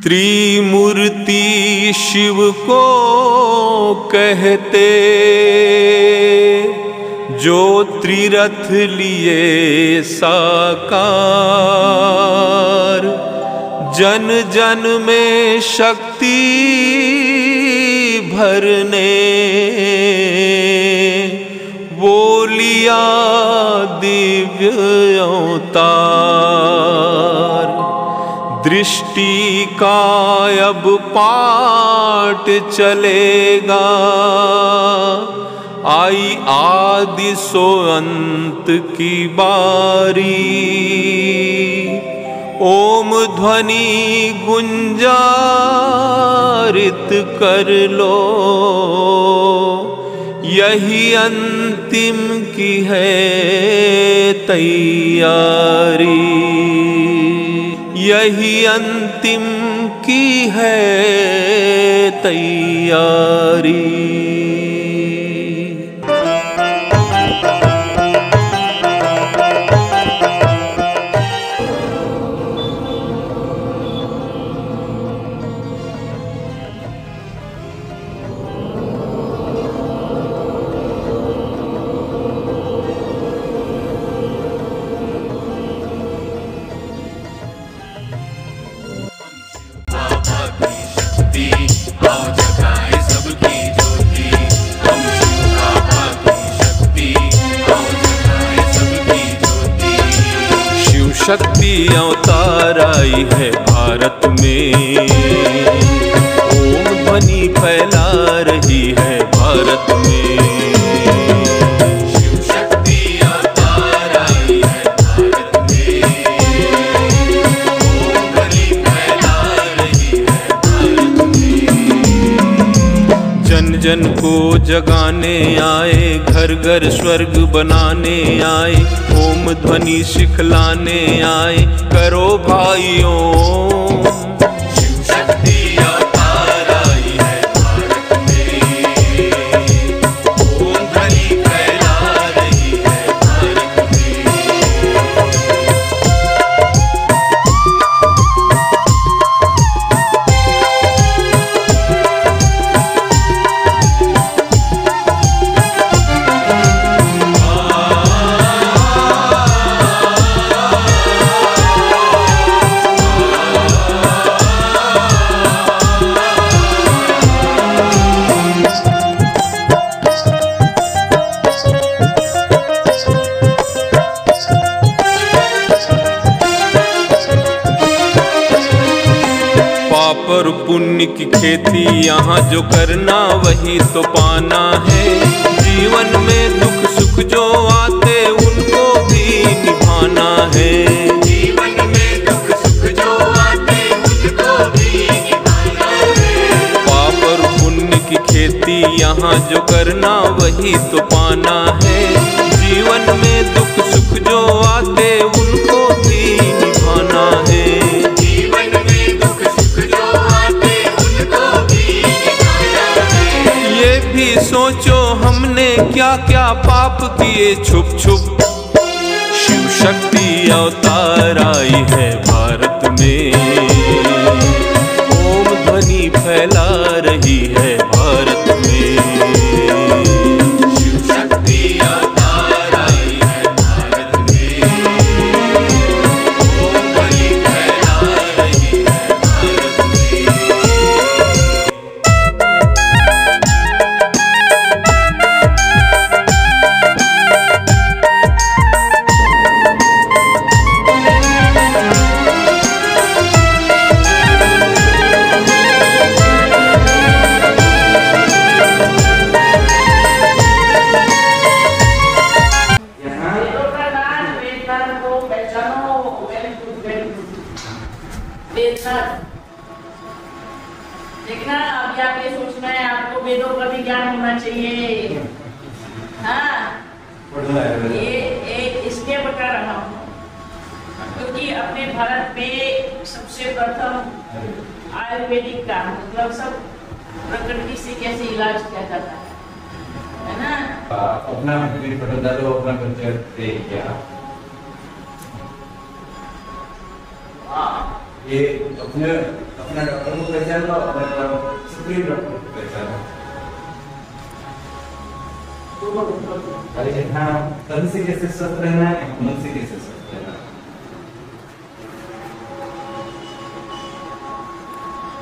त्रिमूर्ति शिव को कहते, जो त्रिरथ लिए साकार। जन जन में शक्ति भरने, वो लिया दिव्य अवतार। दृष्टि का अब पाठ चलेगा, आई आदि सो अंत की बारी। ओम ध्वनि गुंजारित कर लो, यही अंतिम की है तैयारी। यही अंतिम की है तैयारी। शक्ति अवतार आई है भारत में, ओम ध्वनि फैला रही है भारत में। शिव शक्ति अवतार आई है भारत में, ओम ध्वनि फैला रही है भारत में। जन जन को जगाने आए, घर घर स्वर्ग बनाने आए, ओम ध्वनि सिखलाने आए, करो भाइयों। शिव शक्ति अवतार आई है भारत में, ओम ध्वनि फैला रही है भारत में। और पुण्य की खेती यहाँ जो करना वही तो पाना है। जीवन में दुख सुख जो आते उनको भी निभाना है। जीवन में दुख सुख जो आते उनको भी निभाना है। पाप और पुण्य की खेती यहाँ जो करना वही तो पाना है। जीवन में दुख सुख जो आते उनको भी निभाना है। सोचो हमने क्या क्या पाप किए छुप छुप। शिव शक्ति अवतार आई है भारत में, ओम ध्वनि फैला रही है भारत में। शिव शक्ति अवतार आई है भारत में, ओम ध्वनि फैला रही है भारत में। देखना अभी आप ये सोचना है आपको वेदों का भी ज्ञान होना चाहिए। हाँ, ये इसलिए बता रहा हूँ क्योंकि अपने भारत में सबसे प्रथम आयुर्वेदिक का मतलब सब प्रकृति से कैसे इलाज किया जाता है ना। अपना अपना कल्चर क्या ये अपने अपना डॉक्टर को पहचान लो, अपने सुप्रीम डॉक्टर को पहचान लो। अरे हाँ, तन से कैसे स्वस्थ रहना है, मन से कैसे स्वस्थ रहना है।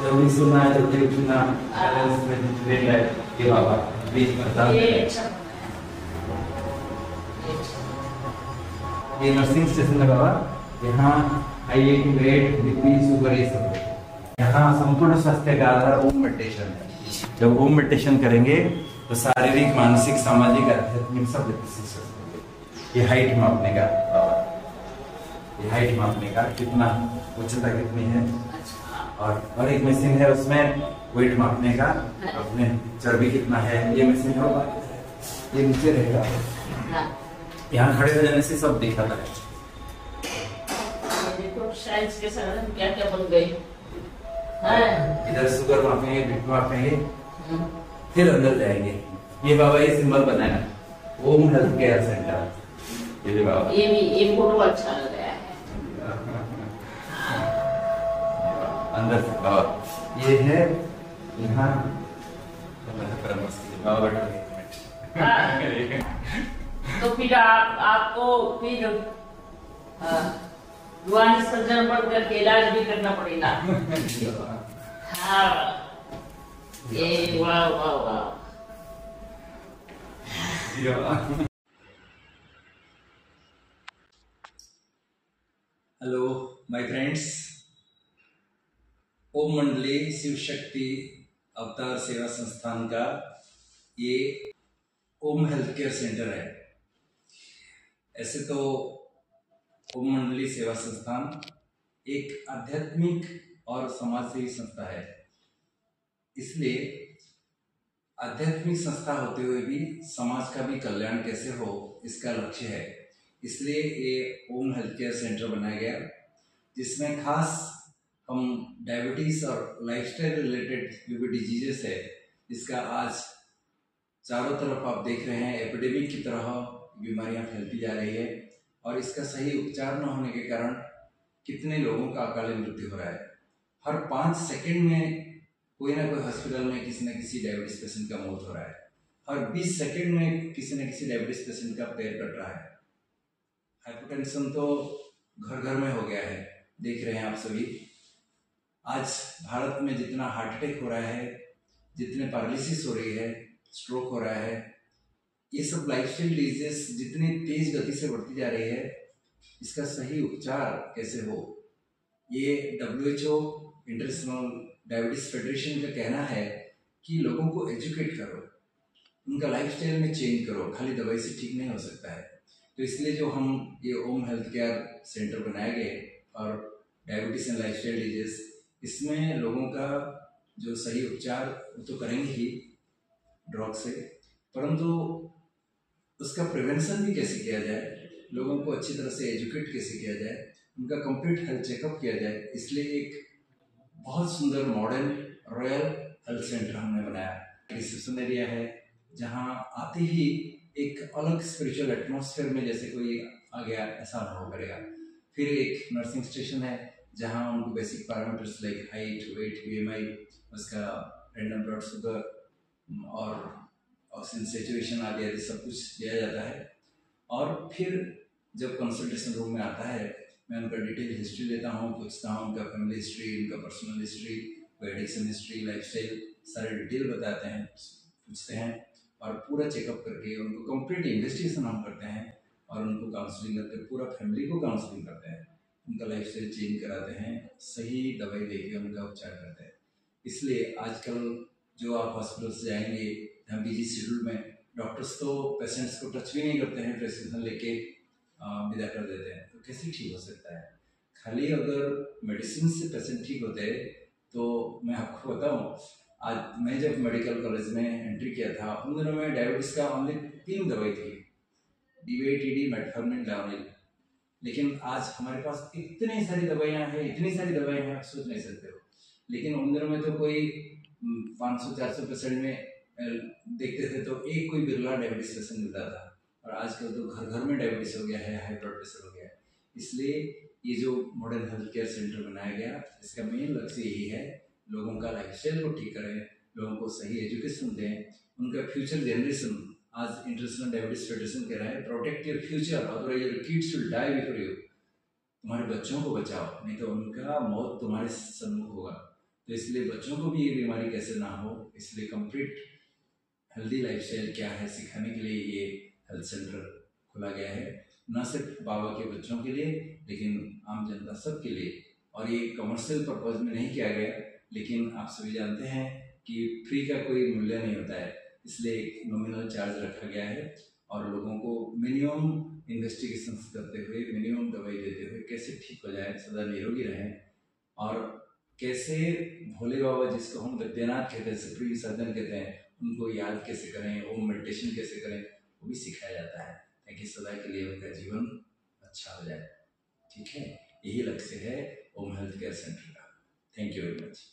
जब भी सुना है, जब भी सुना बैलेंस में ले ले ये बाबा बीच में बता ये दे। अच्छा ये नर्सिंग स्टेशन है बाबा, यहाँ हाई वेट बीपी शुगर ये सब है। यहाँ संपूर्ण स्वास्थ्य का आधार ओम मेडिटेशन है। जब ओम मेडिटेशन करेंगे तो शारीरिक मानसिक सामाजिक आध्यात्मिक सब विकसित होंगे। ये हाइट मापने का बाबा, ये हाइट मापने का कितना उच्चता कितनी है, और एक मशीन है उसमें वेट मापने का, अपने चर्बी कितना है, ये मशीन होगा, ये नीचे रहेगा। यहाँ खड़े हो जाने से सब दिखाता है। देखो साइंस के साधन क्या क्या बन गए हैं। इधर शुगर मापेंगे, बीपी मापेंगे, फिर अंदर जाएंगे। ये बाबा ये सिंबल बनाया, ओम हेल्थ केयर सेंटर। ये बाबा, ये फोटो अच्छा लग रहा है। अंदर से बाबा ये है यहाँ बाबा बैठो। तो फिर आपको फिर रूहानी सर्जन पढ़ करके इलाज भी करना पड़ेगा। हाँ, ये वाह वाह वाह। हेलो माय फ्रेंड्स, ओम मंडली शिव शक्ति अवतार सेवा संस्थान का ये ओम हेल्थ केयर सेंटर है। ऐसे तो ओम मंडली सेवा संस्थान एक आध्यात्मिक और समाज सेवी संस्था है, इसलिए आध्यात्मिक संस्था होते हुए भी समाज का भी कल्याण कैसे हो इसका लक्ष्य है। इसलिए ये ओम हेल्थ केयर सेंटर बनाया गया, जिसमें खास हम डायबिटीज और लाइफस्टाइल रिलेटेड जो भी डिजीजेस है, इसका आज चारों तरफ आप देख रहे हैं एपिडेमिक की तरह बीमारियां फैलती जा रही है, और इसका सही उपचार न होने के कारण कितने लोगों का अकाल मृत्यु हो रहा है। हर 5 सेकंड में कोई ना कोई हॉस्पिटल में किसी न किसी डायबिटीज पेशेंट का मौत हो रहा है। हर 20 सेकंड में किसी न किसी डायबिटीज पेशेंट का पैर कट रहा है। हाइपरटेंशन तो घर घर में हो गया है, देख रहे हैं आप सभी। आज भारत में जितना हार्ट अटैक हो रहा है, जितने पैरालिसिस हो रही है, स्ट्रोक हो रहा है, ये सब लाइफस्टाइल डिजीजेस जितनी तेज गति से बढ़ती जा रही है, इसका सही उपचार कैसे हो, ये WHO इंटरनेशनल डायबिटीज फेडरेशन का कहना है कि लोगों को एजुकेट करो, उनका लाइफस्टाइल में चेंज करो, खाली दवाई से ठीक नहीं हो सकता है। तो इसलिए जो हम ये ओम हेल्थ केयर सेंटर बनाए गए और डायबिटीज एंड लाइफस्टाइल डिजीज, इसमें लोगों का जो सही उपचार वो तो करेंगे ही ड्रग से, परंतु उसका प्रिवेंशन भी कैसे किया जाए, लोगों को अच्छी तरह से एजुकेट कैसे किया जाए, उनका कंप्लीट हेल्थ चेकअप किया जाए, इसलिए एक बहुत सुंदर मॉडर्न रॉयल हेल्थ सेंटर हमने बनाया। रिसेप्शन एरिया है, जहाँ आते ही एक अलग स्पिरिचुअल एटमॉस्फेयर में जैसे कोई आ गया ऐसा अनुभव करेगा। फिर एक नर्सिंग स्टेशन है, जहाँ उनको basic parameters like height, weight, BMI, उसका रैंडम ब्लड शुगर और ऑक्सीजन सेचुरेशन आदि सब कुछ दिया जाता है। और फिर जब कंसल्टेशन रूम में आता है, मैं उनका डिटेल हिस्ट्री लेता हूँ, पूछता हूँ उनका फैमिली हिस्ट्री, उनका personal history, addiction history, lifestyle, सारे डिटेल बताते हैं, पूछते हैं, और पूरा चेकअप करके उनको कंप्लीट इन्वेस्टिगेशन हम करते हैं और उनको काउंसलिंग करते हैं, पूरा फैमिली को काउंसलिंग करते हैं, उनका लाइफस्टाइल चेंज कराते हैं, सही दवाई देके उनका उपचार करते हैं। इसलिए आजकल जो आप हॉस्पिटल से जाएंगे, हम बिजी शेड्यूल में डॉक्टर्स तो पेशेंट्स को टच भी नहीं करते हैं, प्रेस्क्रिप्शन लेके विदा कर देते हैं, तो कैसे ठीक हो सकता है। खाली अगर मेडिसिन से पेशेंट ठीक होते हैं तो मैं आपको बताऊं, आज मैं जब मेडिकल कॉलेज में एंट्री किया था, उन दिनों में डायबिटीज़ का ओनली 3 दवाई थी, DVA, TD, मेटफॉर्मिन, डाउनिल। लेकिन आज हमारे पास इतनी सारी दवाइयाँ हैं, इतनी सारी दवाइयाँ हैं, आप सोच नहीं सकते हो। लेकिन उन दिनों में तो कोई 500-400 पेशेंट में देखते थे तो एक कोई बिरला डायबिटीज पेशेंट मिलता था, और आजकल तो घर घर में डायबिटीज हो गया है, हाई ब्लड प्रेशर हो गया है। इसलिए ये जो मॉडर्न हेल्थ केयर सेंटर बनाया गया, इसका मेन लक्ष्य यही है, लोगों का लाइफस्टाइल को ठीक करें, लोगों को सही एजुकेशन दें, उनका फ्यूचर जनरेशन, आज इंटरनेशनल डायबिटीज फेडरेशन कह रहा है protect your future, otherwise your kids will die before you. तुम्हारे बच्चों को बचाओ, नहीं तो उनका मौत तुम्हारे सम्मुख होगा। तो इसलिए बच्चों को भी ये बीमारी कैसे ना हो, इसलिए कंप्लीट हेल्दी लाइफस्टाइल क्या है सिखाने के लिए ये हेल्थ सेंटर खोला गया है, न सिर्फ बाबा के बच्चों के लिए लेकिन आम जनता सब के लिए। और ये कमर्शियल पर्पज में नहीं किया गया, लेकिन आप सभी जानते हैं कि फ्री का कोई मूल्य नहीं होता है, इसलिए एक नॉमिनल चार्ज रखा गया है और लोगों को मिनिमम इन्वेस्टिगेशंस करते हुए, मिनिमम दवाई देते हुए कैसे ठीक हो जाए, सदा निरोगी रहें, और कैसे भोले बाबा जिसको हम वैद्यनाथ कहते हैं, सुप्रीम सर्जन कहते हैं, उनको याद कैसे करें, ओम मेडिटेशन कैसे करें, वो भी सिखाया जाता है ताकि सदा के लिए उनका जीवन अच्छा हो जाए। ठीक है, यही लक्ष्य है ओम हेल्थ केयर सेंटर का। Thank you very much.